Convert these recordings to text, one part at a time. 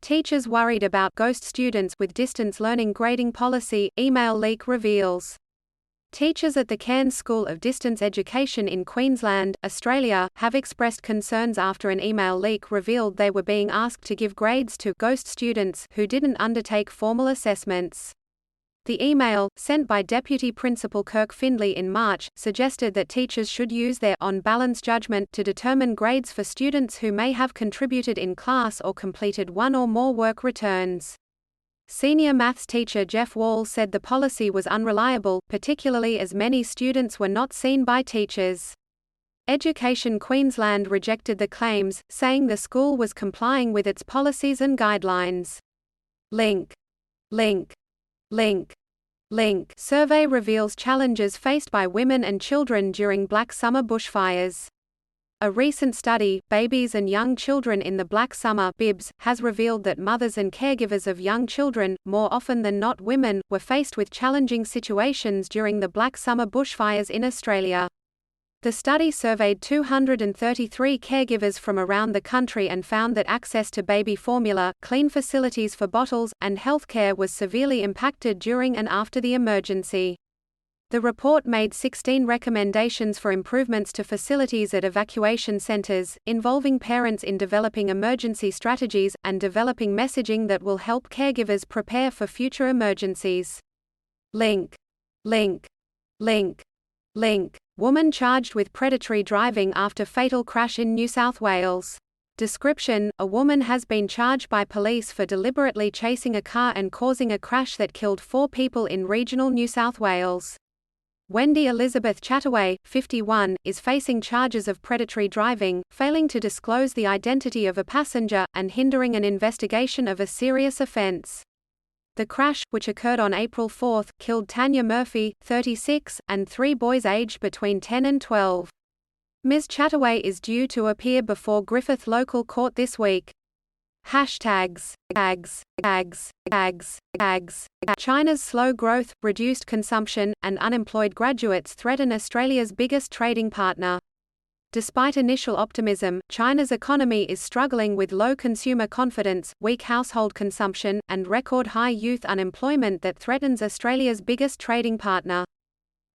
Teachers worried about ghost students with distance learning grading policy, email leak reveals. Teachers at the Cairns School of Distance Education in Queensland, Australia, have expressed concerns after an email leak revealed they were being asked to give grades to ghost students who didn't undertake formal assessments. The email, sent by Deputy Principal Kirk Findlay in March, suggested that teachers should use their on-balance judgment to determine grades for students who may have contributed in class or completed one or more work returns. Senior maths teacher Jeff Wall said the policy was unreliable, particularly as many students were not seen by teachers. Education Queensland rejected the claims, saying the school was complying with its policies and guidelines. Link. Survey reveals challenges faced by women and children during Black Summer bushfires. A recent study, Babies and Young Children in the Black Summer (BIBS), has revealed that mothers and caregivers of young children, more often than not women, were faced with challenging situations during the Black Summer bushfires in Australia. The study surveyed 233 caregivers from around the country and found that access to baby formula, clean facilities for bottles, and healthcare was severely impacted during and after the emergency. The report made 16 recommendations for improvements to facilities at evacuation centres, involving parents in developing emergency strategies, and developing messaging that will help caregivers prepare for future emergencies. Link. Woman charged with predatory driving after fatal crash in New South Wales. Description: a woman has been charged by police for deliberately chasing a car and causing a crash that killed 4 people in regional New South Wales. Wendy Elizabeth Chataway, 51, is facing charges of predatory driving, failing to disclose the identity of a passenger, and hindering an investigation of a serious offence. The crash, which occurred on April 4, killed Tanya Murphy, 36, and 3 boys aged between 10 and 12. Ms. Chataway is due to appear before Griffith Local Court this week. Hashtags. China's slow growth, reduced consumption, and unemployed graduates threaten Australia's biggest trading partner. Despite initial optimism, China's economy is struggling with low consumer confidence, weak household consumption, and record-high youth unemployment that threatens Australia's biggest trading partner.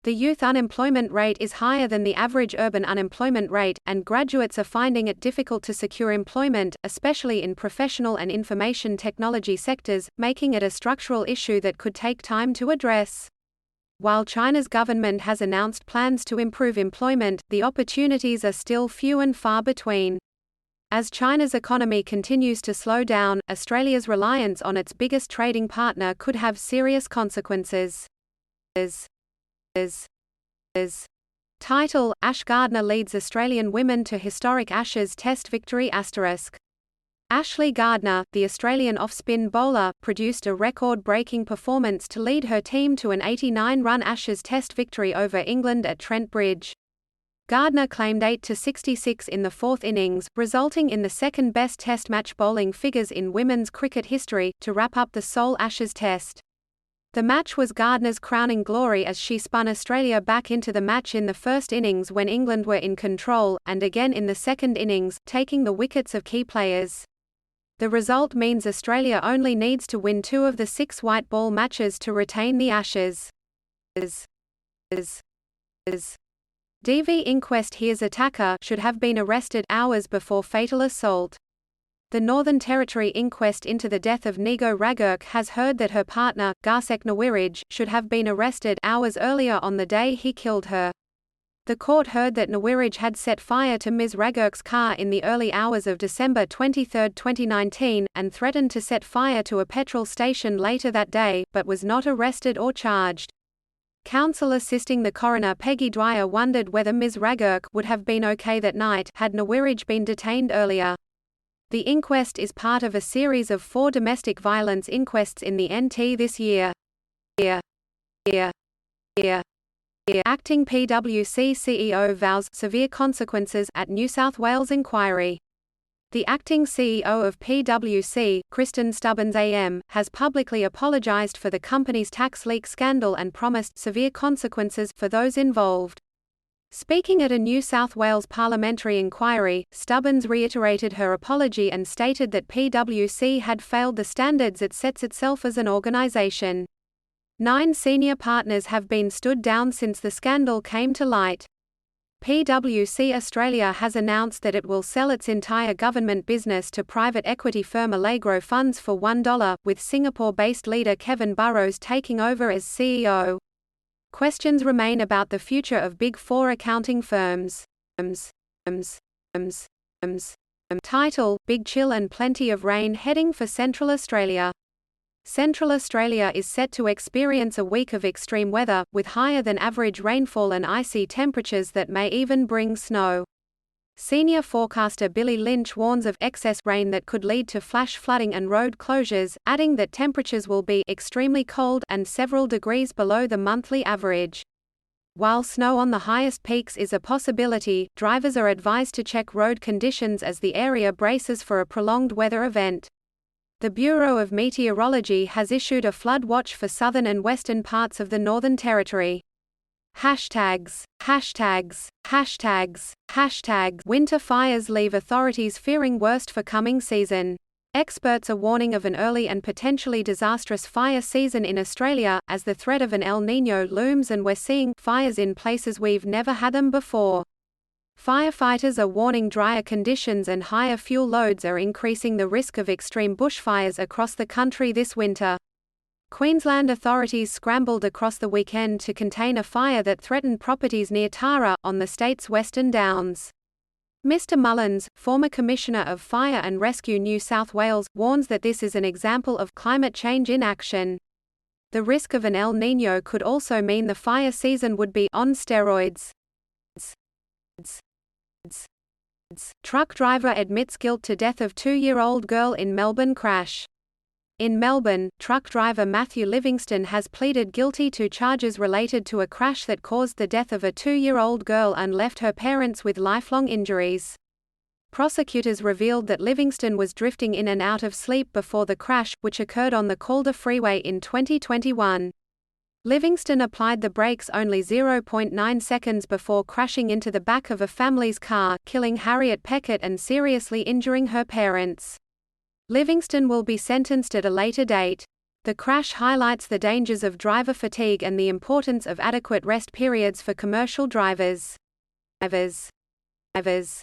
The youth unemployment rate is higher than the average urban unemployment rate, and graduates are finding it difficult to secure employment, especially in professional and information technology sectors, making it a structural issue that could take time to address. While China's government has announced plans to improve employment, the opportunities are still few and far between. As China's economy continues to slow down, Australia's reliance on its biggest trading partner could have serious consequences. Title: Ash Gardner leads Australian women to historic Ashes Test victory ****. Ashley Gardner, the Australian off-spin bowler, produced a record-breaking performance to lead her team to an 89-run Ashes Test victory over England at Trent Bridge. Gardner claimed 8-66 in the 4th innings, resulting in the second-best Test match bowling figures in women's cricket history, to wrap up the sole Ashes Test. The match was Gardner's crowning glory as she spun Australia back into the match in the first innings when England were in control, and again in the second innings, taking the wickets of key players. The result means Australia only needs to win 2 of the 6 white ball matches to retain the Ashes. DV inquest hears attacker should have been arrested hours before fatal assault. The Northern Territory inquest into the death of Nego Ragurk has heard that her partner, Garsek Nwirij, should have been arrested hours earlier on the day he killed her. The court heard that Nwirij had set fire to Ms. Ragurk's car in the early hours of December 23, 2019, and threatened to set fire to a petrol station later that day, but was not arrested or charged. Counsel assisting the coroner Peggy Dwyer wondered whether Ms. Ragurk would have been okay that night had Nwirij been detained earlier. The inquest is part of a series of 4 domestic violence inquests in the NT this year. Acting PwC CEO vows severe consequences at New South Wales inquiry. The acting CEO of PwC, Kristen Stubbins AM, has publicly apologised for the company's tax leak scandal and promised severe consequences for those involved. Speaking at a New South Wales parliamentary inquiry, Stubbins reiterated her apology and stated that PwC had failed the standards it sets itself as an organisation. 9 senior partners have been stood down since the scandal came to light. PwC Australia has announced that it will sell its entire government business to private equity firm Allegro Funds for $1, with Singapore-based leader Kevin Burrows taking over as CEO. Questions remain about the future of Big Four accounting firms. Title: Big Chill and Plenty of Rain heading for Central Australia. Central Australia is set to experience a week of extreme weather, with higher-than-average rainfall and icy temperatures that may even bring snow. Senior forecaster Billy Lynch warns of excess rain that could lead to flash flooding and road closures, adding that temperatures will be extremely cold and several degrees below the monthly average. While snow on the highest peaks is a possibility, drivers are advised to check road conditions as the area braces for a prolonged weather event. The Bureau of Meteorology has issued a flood watch for southern and western parts of the Northern Territory. Hashtags. Winter fires leave authorities fearing worst for coming season. Experts are warning of an early and potentially disastrous fire season in Australia, as the threat of an El Niño looms and we're seeing fires in places we've never had them before. Firefighters are warning drier conditions and higher fuel loads are increasing the risk of extreme bushfires across the country this winter. Queensland authorities scrambled across the weekend to contain a fire that threatened properties near Tara, on the state's Western Downs. Mr. Mullins, former Commissioner of Fire and Rescue New South Wales, warns that this is an example of climate change in action. The risk of an El Niño could also mean the fire season would be on steroids. Truck driver admits guilt to death of 2-year-old girl in Melbourne crash. In Melbourne, truck driver Matthew Livingston has pleaded guilty to charges related to a crash that caused the death of a 2-year-old girl and left her parents with lifelong injuries. Prosecutors revealed that Livingston was drifting in and out of sleep before the crash, which occurred on the Calder Freeway in 2021. Livingston applied the brakes only 0.9 seconds before crashing into the back of a family's car, killing Harriet Peckett and seriously injuring her parents. Livingston will be sentenced at a later date. The crash highlights the dangers of driver fatigue and the importance of adequate rest periods for commercial drivers. CDU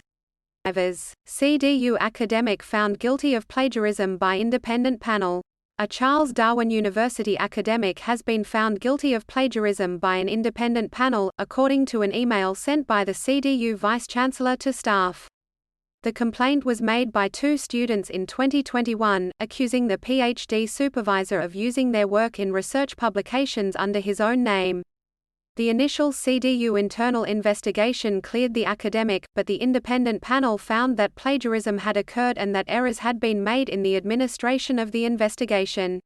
academic found guilty of plagiarism by independent panel. A Charles Darwin University academic has been found guilty of plagiarism by an independent panel, according to an email sent by the CDU vice-chancellor to staff. The complaint was made by 2 students in 2021, accusing the PhD supervisor of using their work in research publications under his own name. The initial CDU internal investigation cleared the academic, but the independent panel found that plagiarism had occurred and that errors had been made in the administration of the investigation.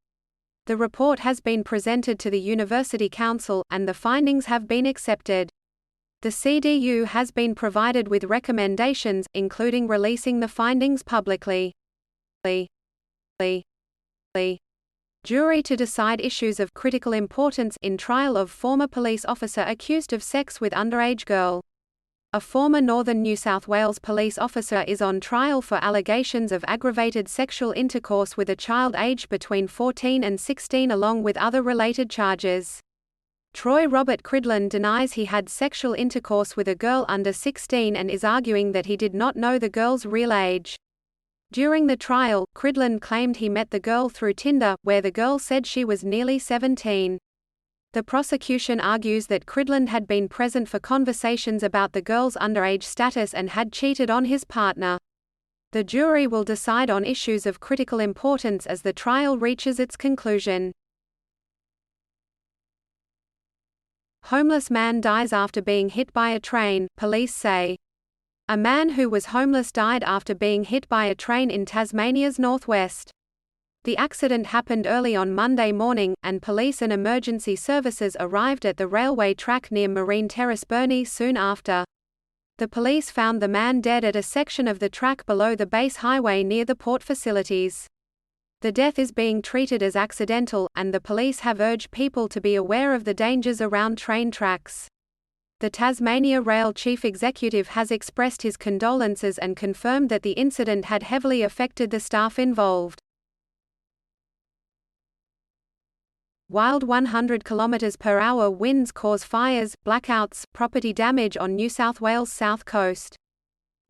The report has been presented to the University Council, and the findings have been accepted. The CDU has been provided with recommendations, including releasing the findings publicly. Jury to decide issues of critical importance in trial of former police officer accused of sex with underage girl. A former Northern New South Wales police officer is on trial for allegations of aggravated sexual intercourse with a child aged between 14 and 16 along with other related charges. Troy Robert Cridland denies he had sexual intercourse with a girl under 16 and is arguing that he did not know the girl's real age. During the trial, Cridland claimed he met the girl through Tinder, where the girl said she was nearly 17. The prosecution argues that Cridland had been present for conversations about the girl's underage status and had cheated on his partner. The jury will decide on issues of critical importance as the trial reaches its conclusion. Homeless man dies after being hit by a train, police say. A man who was homeless died after being hit by a train in Tasmania's northwest. The accident happened early on Monday morning, and police and emergency services arrived at the railway track near Marine Terrace Burnie soon after. The police found the man dead at a section of the track below the base highway near the port facilities. The death is being treated as accidental, and the police have urged people to be aware of the dangers around train tracks. The Tasmania Rail chief executive has expressed his condolences and confirmed that the incident had heavily affected the staff involved. Wild 100 km/h winds cause fires, blackouts, property damage on New South Wales south coast.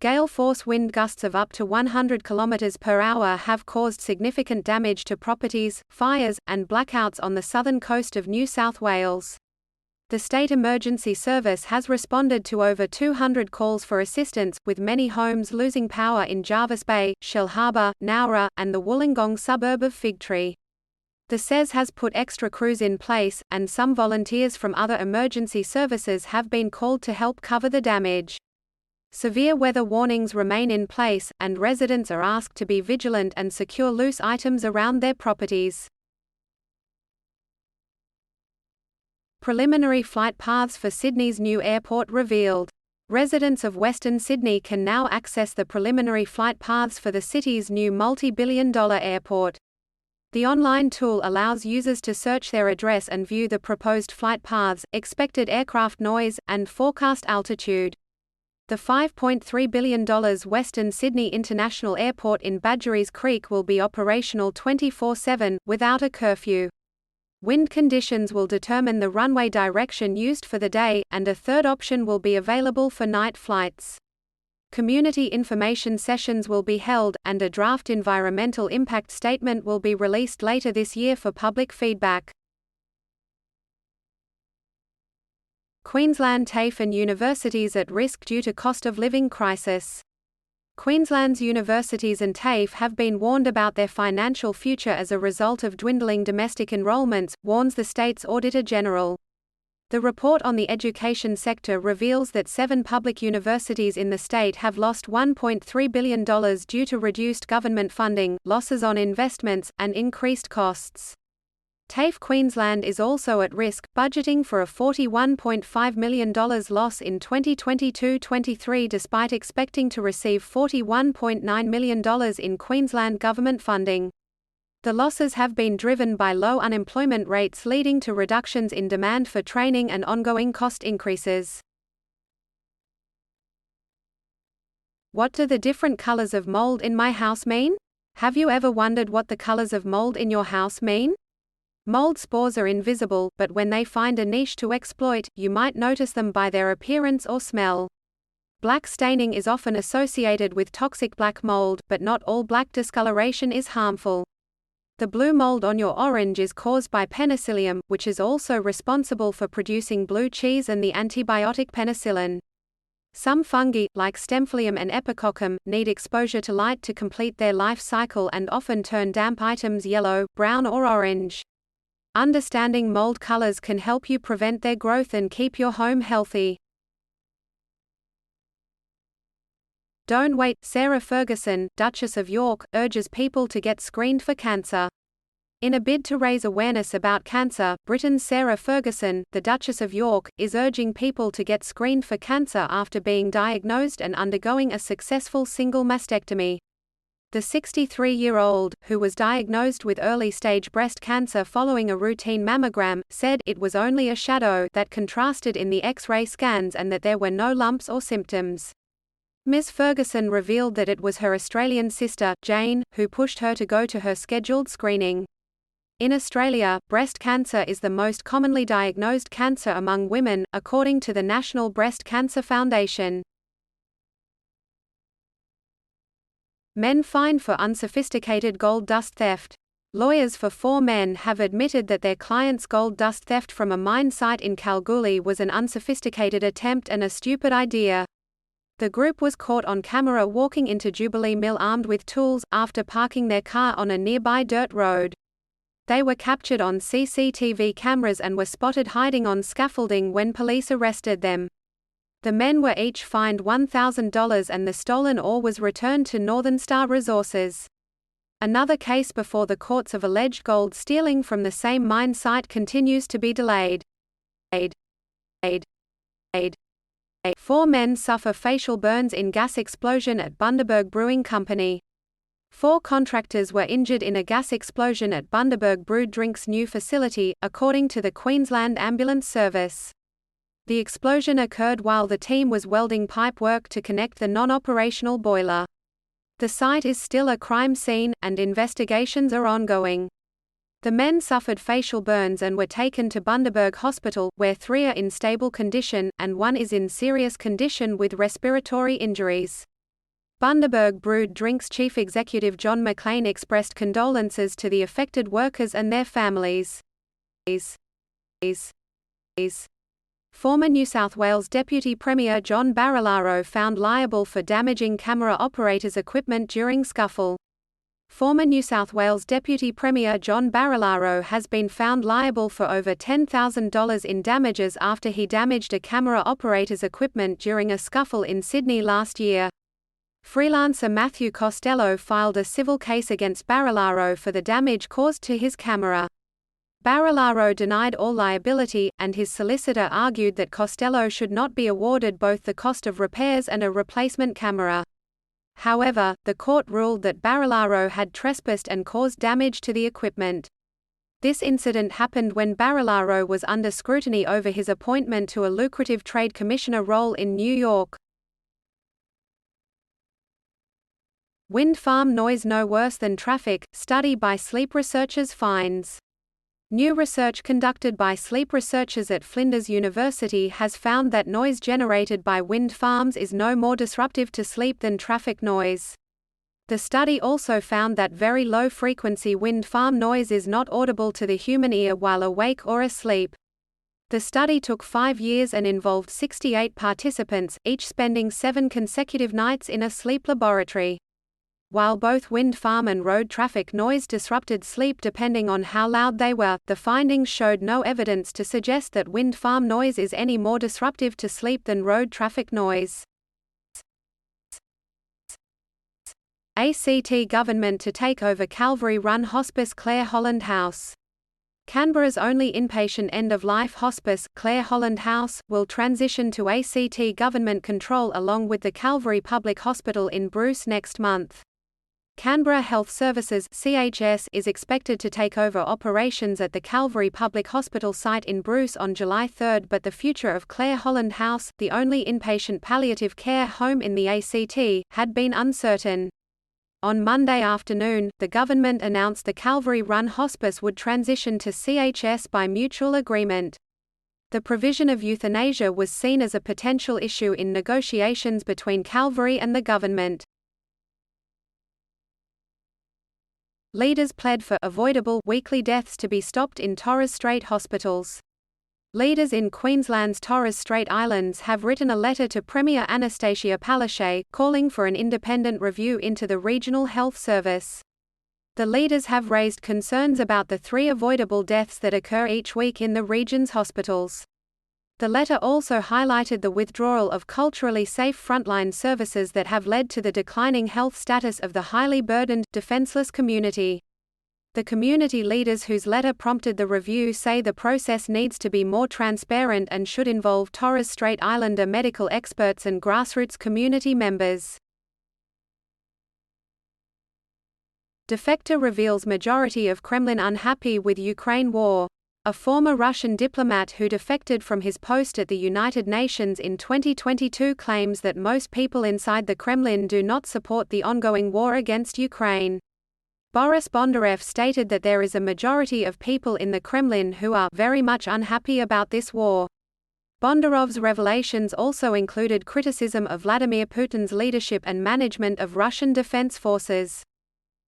Gale force wind gusts of up to 100 km/h have caused significant damage to properties, fires, and blackouts on the southern coast of New South Wales. The State Emergency Service has responded to over 200 calls for assistance, with many homes losing power in Jervis Bay, Shell Harbour, Nowra, and the Wollongong suburb of Figtree. The SES has put extra crews in place, and some volunteers from other emergency services have been called to help cover the damage. Severe weather warnings remain in place, and residents are asked to be vigilant and secure loose items around their properties. Preliminary flight paths for Sydney's new airport revealed. Residents of Western Sydney can now access the preliminary flight paths for the city's new multi-billion-dollar airport. The online tool allows users to search their address and view the proposed flight paths, expected aircraft noise, and forecast altitude. The $5.3 billion Western Sydney International Airport in Badgerys Creek will be operational 24/7, without a curfew. Wind conditions will determine the runway direction used for the day, and a third option will be available for night flights. Community information sessions will be held, and a draft environmental impact statement will be released later this year for public feedback. Queensland TAFE and universities at risk due to cost of living crisis. Queensland's universities and TAFE have been warned about their financial future as a result of dwindling domestic enrolments, warns the state's Auditor General. The report on the education sector reveals that 7 public universities in the state have lost $1.3 billion due to reduced government funding, losses on investments, and increased costs. TAFE Queensland is also at risk, budgeting for a $41.5 million loss in 2022-23 despite expecting to receive $41.9 million in Queensland government funding. The losses have been driven by low unemployment rates leading to reductions in demand for training and ongoing cost increases. What do the different colors of mold in my house mean? Have you ever wondered what the colors of mold in your house mean? Mold spores are invisible, but when they find a niche to exploit, you might notice them by their appearance or smell. Black staining is often associated with toxic black mold, but not all black discoloration is harmful. The blue mold on your orange is caused by penicillium, which is also responsible for producing blue cheese and the antibiotic penicillin. Some fungi, like Stemphlium and Epicoccum, need exposure to light to complete their life cycle and often turn damp items yellow, brown or orange. Understanding mold colors can help you prevent their growth and keep your home healthy. Don't wait. Sarah Ferguson, Duchess of York, urges people to get screened for cancer. In a bid to raise awareness about cancer, Britain's Sarah Ferguson, the Duchess of York, is urging people to get screened for cancer after being diagnosed and undergoing a successful single mastectomy. The 63-year-old, who was diagnosed with early-stage breast cancer following a routine mammogram, said it was only a shadow that contrasted in the X-ray scans and that there were no lumps or symptoms. Ms. Ferguson revealed that it was her Australian sister, Jane, who pushed her to go to her scheduled screening. In Australia, breast cancer is the most commonly diagnosed cancer among women, according to the National Breast Cancer Foundation. Men fined for unsophisticated gold dust theft. Lawyers for 4 men have admitted that their client's gold dust theft from a mine site in Kalgoorlie was an unsophisticated attempt and a stupid idea. The group was caught on camera walking into Jubilee Mill armed with tools, after parking their car on a nearby dirt road. They were captured on CCTV cameras and were spotted hiding on scaffolding when police arrested them. The men were each fined $1,000 and the stolen ore was returned to Northern Star Resources. Another case before the courts of alleged gold stealing from the same mine site continues to be delayed. 4 men suffer facial burns in gas explosion at Bundaberg Brewing Company. 4 contractors were injured in a gas explosion at Bundaberg Brewed Drinks' new facility, according to the Queensland Ambulance Service. The explosion occurred while the team was welding pipework to connect the non-operational boiler. The site is still a crime scene, and investigations are ongoing. The men suffered facial burns and were taken to Bundaberg Hospital, where 3 are in stable condition, and 1 is in serious condition with respiratory injuries. Bundaberg Brewed Drinks chief executive John McLean expressed condolences to the affected workers and their families. Former New South Wales Deputy Premier John Barilaro found liable for damaging camera operators' equipment during scuffle. Former New South Wales Deputy Premier John Barilaro has been found liable for over $10,000 in damages after he damaged a camera operator's equipment during a scuffle in Sydney last year. Freelancer Matthew Costello filed a civil case against Barilaro for the damage caused to his camera. Barilaro denied all liability, and his solicitor argued that Costello should not be awarded both the cost of repairs and a replacement camera. However, the court ruled that Barilaro had trespassed and caused damage to the equipment. This incident happened when Barilaro was under scrutiny over his appointment to a lucrative trade commissioner role in New York. Wind farm noise no worse than traffic, study by sleep researchers finds. New research conducted by sleep researchers at Flinders University has found that noise generated by wind farms is no more disruptive to sleep than traffic noise. The study also found that very low-frequency wind farm noise is not audible to the human ear while awake or asleep. The study took 5 years and involved 68 participants, each spending 7 consecutive nights in a sleep laboratory. While both wind farm and road traffic noise disrupted sleep depending on how loud they were, the findings showed no evidence to suggest that wind farm noise is any more disruptive to sleep than road traffic noise. ACT government to take over Calvary-run hospice Clare Holland House. Canberra's only inpatient end-of-life hospice, Clare Holland House, will transition to ACT government control along with the Calvary Public Hospital in Bruce next month. Canberra Health Services (CHS) is expected to take over operations at the Calvary Public Hospital site in Bruce on July 3, but the future of Clare Holland House, the only inpatient palliative care home in the ACT, had been uncertain. On Monday afternoon, the government announced the Calvary-run hospice would transition to CHS by mutual agreement. The provision of euthanasia was seen as a potential issue in negotiations between Calvary and the government. Leaders pled for avoidable weekly deaths to be stopped in Torres Strait hospitals. Leaders in Queensland's Torres Strait Islands have written a letter to Premier Anastasia Palaszczuk, calling for an independent review into the regional health service. The leaders have raised concerns about the 3 avoidable deaths that occur each week in the region's hospitals. The letter also highlighted the withdrawal of culturally safe frontline services that have led to the declining health status of the highly burdened, defenseless community. The community leaders whose letter prompted the review say the process needs to be more transparent and should involve Torres Strait Islander medical experts and grassroots community members. Defector reveals majority of Kremlin unhappy with Ukraine war. A former Russian diplomat who defected from his post at the United Nations in 2022 claims that most people inside the Kremlin do not support the ongoing war against Ukraine. Boris Bondarev stated that there is a majority of people in the Kremlin who are very much unhappy about this war. Bondarev's revelations also included criticism of Vladimir Putin's leadership and management of Russian defense forces.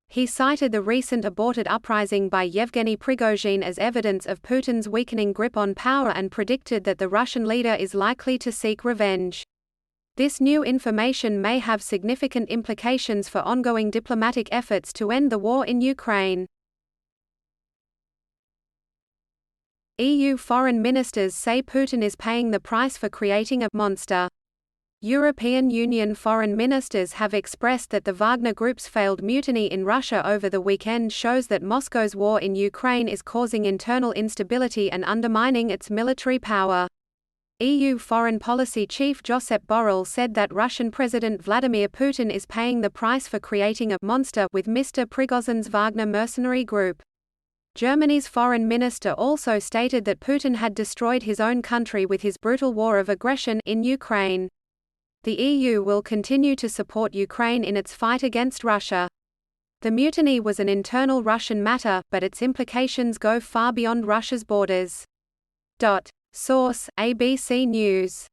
He cited the recent aborted uprising by Yevgeny Prigozhin as evidence of Putin's weakening grip on power and predicted that the Russian leader is likely to seek revenge. This new information may have significant implications for ongoing diplomatic efforts to end the war in Ukraine. EU foreign ministers say Putin is paying the price for creating a monster. European Union foreign ministers have expressed that the Wagner Group's failed mutiny in Russia over the weekend shows that Moscow's war in Ukraine is causing internal instability and undermining its military power. EU Foreign Policy Chief Josep Borrell said that Russian President Vladimir Putin is paying the price for creating a monster with Mr. Prigozhin's Wagner mercenary group. Germany's foreign minister also stated that Putin had destroyed his own country with his brutal war of aggression in Ukraine. The EU will continue to support Ukraine in its fight against Russia. The mutiny was an internal Russian matter, but its implications go far beyond Russia's borders. Source: ABC News.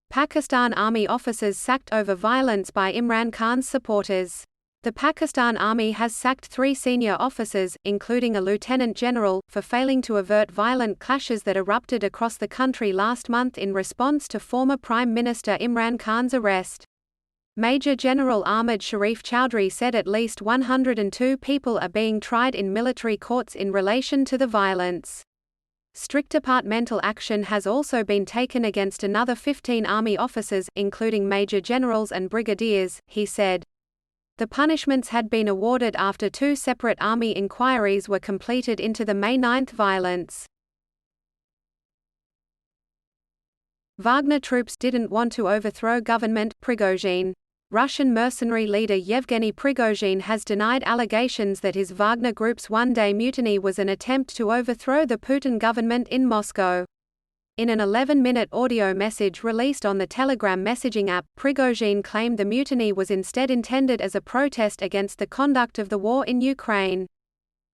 Pakistan Army officers sacked over violence by Imran Khan's supporters. The Pakistan Army has sacked 3 senior officers, including a lieutenant general, for failing to avert violent clashes that erupted across the country last month in response to former Prime Minister Imran Khan's arrest. Major General Ahmad Sharif Chowdhury said at least 102 people are being tried in military courts in relation to the violence. Strict departmental action has also been taken against another 15 Army officers, including major generals and brigadiers, he said. The punishments had been awarded after 2 separate Army inquiries were completed into the May 9 violence. Wagner troops didn't want to overthrow government, Prigozhin. Russian mercenary leader Yevgeny Prigozhin has denied allegations that his Wagner Group's one-day mutiny was an attempt to overthrow the Putin government in Moscow. In an 11-minute audio message released on the Telegram messaging app, Prigozhin claimed the mutiny was instead intended as a protest against the conduct of the war in Ukraine.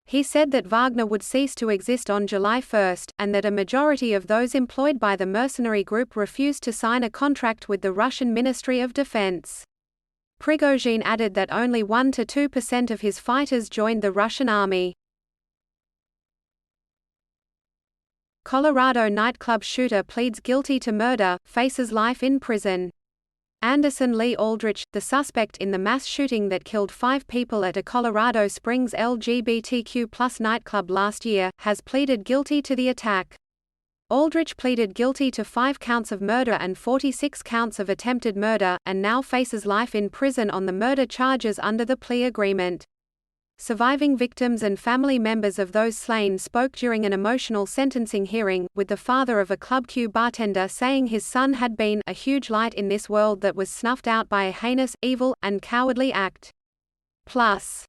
He said that Wagner would cease to exist on July 1, and that a majority of those employed by the mercenary group refused to sign a contract with the Russian Ministry of Defense. Prigozhin added that only 1 to 2% of his fighters joined the Russian army. Colorado nightclub shooter pleads guilty to murder, faces life in prison. Anderson Lee Aldrich, the suspect in the mass shooting that killed 5 people at a Colorado Springs LGBTQ+ nightclub last year, has pleaded guilty to the attack. Aldrich pleaded guilty to 5 counts of murder and 46 counts of attempted murder, and now faces life in prison on the murder charges under the plea agreement. Surviving victims and family members of those slain spoke during an emotional sentencing hearing, with the father of a Club Q bartender saying his son had been a huge light in this world that was snuffed out by a heinous, evil, and cowardly act. Plus.